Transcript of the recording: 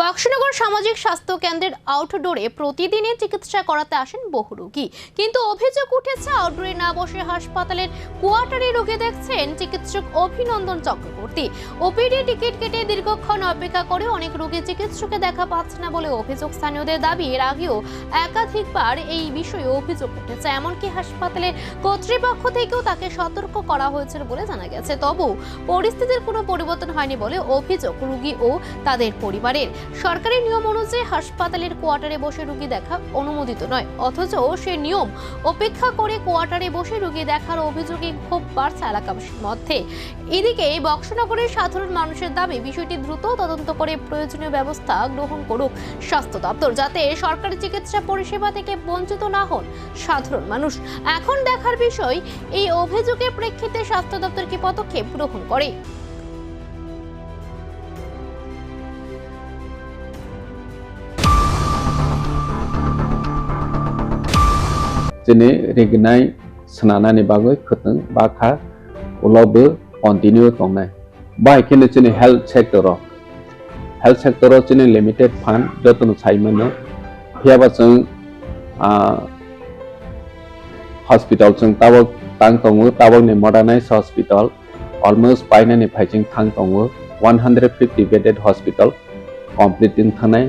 বক্সনগর সামাজিক স্বাস্থ্য কেন্দ্রের আউটডোরে প্রতিদিনই চিকিৎসা করাতে আসেন বহু রোগী, কিন্তু অভিযোগ উঠেছে আউটডোরে না বসে হাসপাতালের কোয়ার্টারে রোগী দেখছেন চিকিৎসক অভিনন্দন চক্রবর্তী। ওপিডি টিকিট কেটে দীর্ঘক্ষণ অপেক্ষা করে অনেক রোগী চিকিৎসকে দেখা পাচ্ছে না বলে অভিযোগ। স্থানীয়দের দাবি, এর আগেও একাধিকবার এই বিষয়ে অভিযোগ উঠেছে, এমনকি হাসপাতালের কর্তৃপক্ষ থেকেও তাকে সতর্ক করা হয়েছিল বলে জানা গেছে। তবু পরিস্থিতির কোনো পরিবর্তন হয়নি বলে অভিযোগ রোগী ও তাদের পরিবারের। সরকারি নিয়ম অনুযায়ী হাসপাতালের কোয়ার্টারে বসে রোগী দেখা অনুমোদিত নয়, অথচ সে নিয়ম উপেক্ষা করে কোয়ার্টারে বসে রোগী দেখার অভিযোগে ক্ষোভ বাড়ছে এলাকাবাসীর মধ্যে। এদিকে বক্সনগরের সাধারণ মানুষের দাবি, বিষয়টি দ্রুত তদন্ত করে প্রয়োজনীয় ব্যবস্থা গ্রহণ করুক স্বাস্থ্য দপ্তর, যাতে সরকারি চিকিৎসা পরিষেবা থেকে বঞ্চিত না হন সাধারণ মানুষ। এখন দেখার বিষয় এই অভিযোগের প্রেক্ষিতে স্বাস্থ্য দপ্তর কি পদক্ষেপ গ্রহণ করে। Jene regnai senana ni bagoi khuteng bakha ulobe continue tongnai bai kene jene health sector jene limited fund jotun saimano phiaba jeng hospital jeng tabok tang tongo tabok ni modernized hospital almost paina ni phaijing thang tongo 150 bedded hospital completing thanai